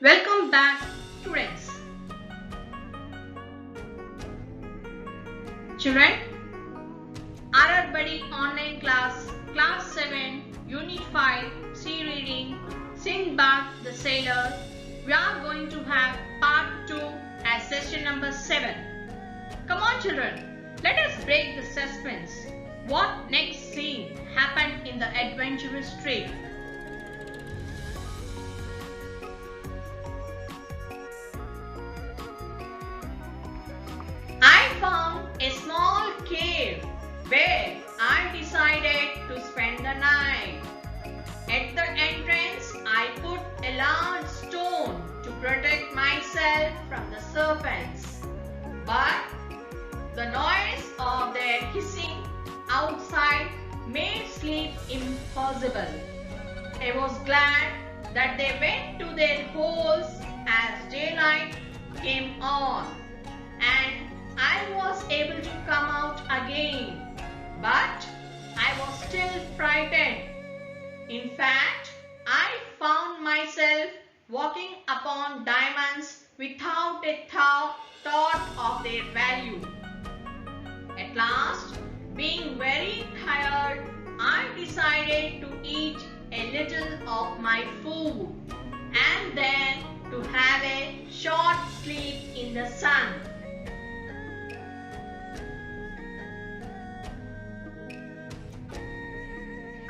Welcome back, students. Children, our buddy online class 7, Unit 5, C reading, Sinbad the Sailor. We are going to have part 2 as session number 7. Come on, children, let us break the suspense. What next scene happened in the adventurous trip? I found a small cave where I decided to spend the night. At the entrance, I put a large stone to protect myself from the serpents. But the noise of their hissing outside made sleep impossible. I was glad that they went to their holes as daylight came on, and I was able to come out again. But I was still frightened. In fact, I found myself walking upon diamonds without a thought of their value. At last, being very tired, I decided to eat a little of my food and then to have a short sleep in the sun.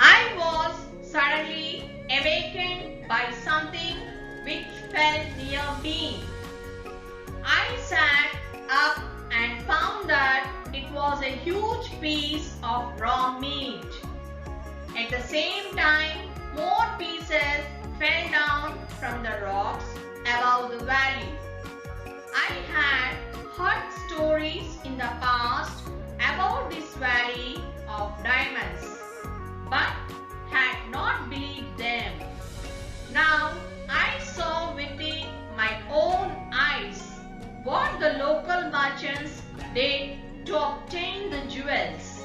I was suddenly awakened by something which fell near me. I sat up and found that it was a huge piece of raw meat. At the same time, more pieces fell down from the rocks above the valley. I had heard stories in the past about this valley of diamonds, but had not believed them. Now I saw with my own eyes what the local merchants did to obtain the jewels.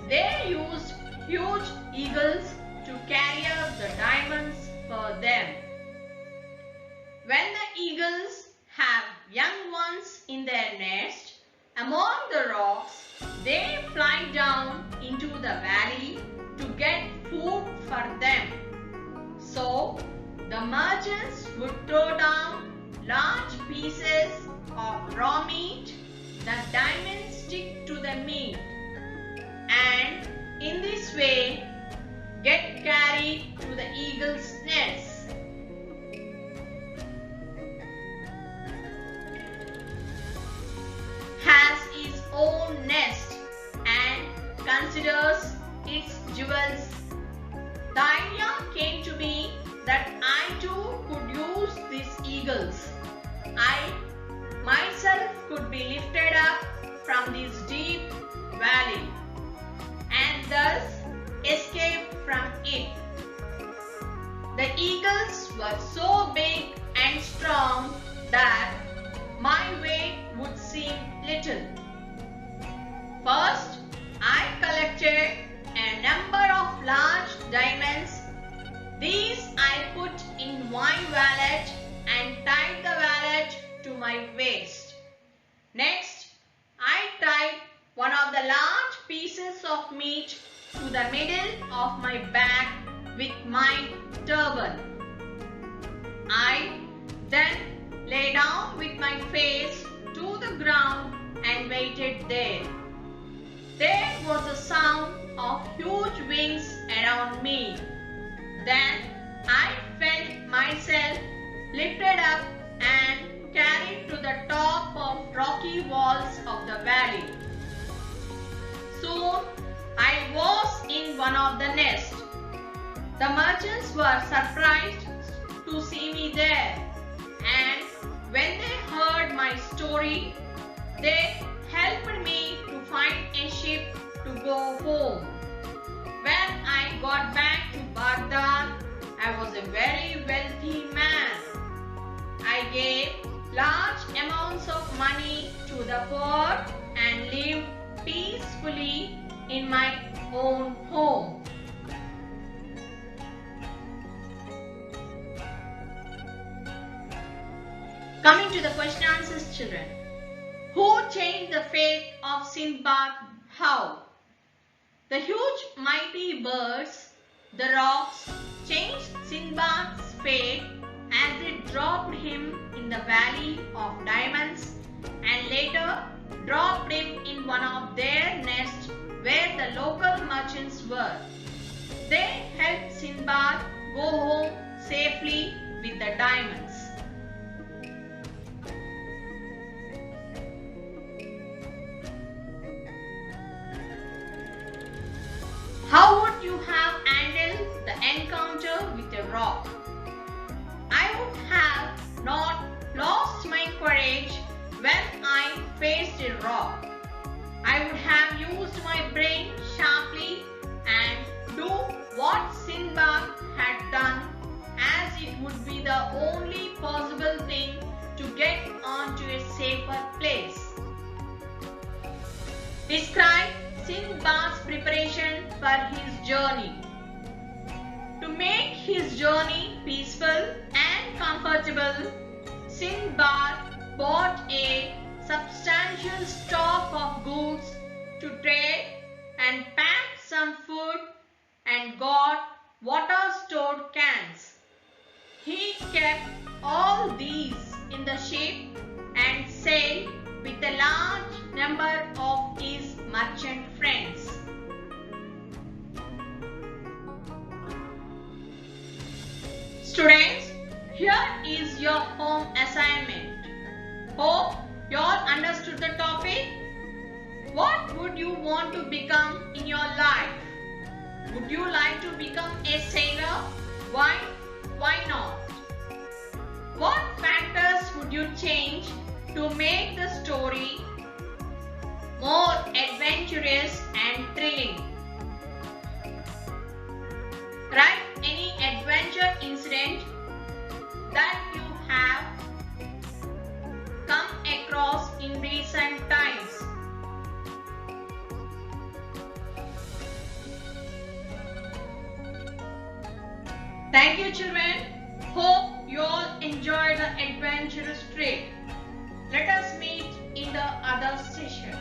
They used huge eagles to carry up the diamonds for them. When the eagles have young ones in their nest among the rocks, they fly down into the valley to get food for them. So, the merchants would throw down large pieces of raw meat. The diamonds stick to the meat, and in this way get carried to the eagle's nest. Has its own nest and considers its jewels. The idea came to me that I too could use these eagles. I myself could be lifted up from this deep valley and thus escape from it. The eagles were so big and strong that my weight would seem little. First, I collected a number of large diamonds. These I put in one wallet and tied the wallet to my waist. Next, I tied one of the large pieces of meat to the middle of my back with my turban. I then lay down with my face to the ground and waited there. There was a sound of huge wings around me. Then I felt myself lifted up and carried to the top of rocky walls of the valley. Soon I was in one of the nests. The merchants were surprised to see me there, and when they heard my story, they helped me to find a ship to go home. When I got back to Baghdad, I was a very wealthy man. I gave large amounts of money to the poor and lived peacefully in my own home. Coming to the question answers, children. Who changed the fate of Sinbad? How? The huge mighty birds, the rocks, changed Sinbad's fate as they dropped him in the Valley of Diamonds and later dropped him in one of their nests where the local merchants were. They helped Sinbad go home safely with the diamonds. How would you have handled the encounter with a rock? I would have not lost my courage when I faced a rock. I would have used my brain sharply and do what Sinbad had done, as it would be the only possible thing to get onto a safer place. Describe Sinbad's preparation for his journey. To make his journey peaceful and comfortable, Sinbad bought a substantial stock of goods to trade and packed some food and got water-stored cans. He kept all these in the ship and sailed with a large number of his merchant friends. Students, here is your home assignment. Hope you all understood the topic. What would you want to become in your life? Would you like to become a sailor? Why? Why not? What factors would you change to make the story more adventurous and thrilling? Write any adventure incident that you have come across in recent times. Thank you, children. Hope you all enjoyed the adventurous trip. Let us meet in the other session.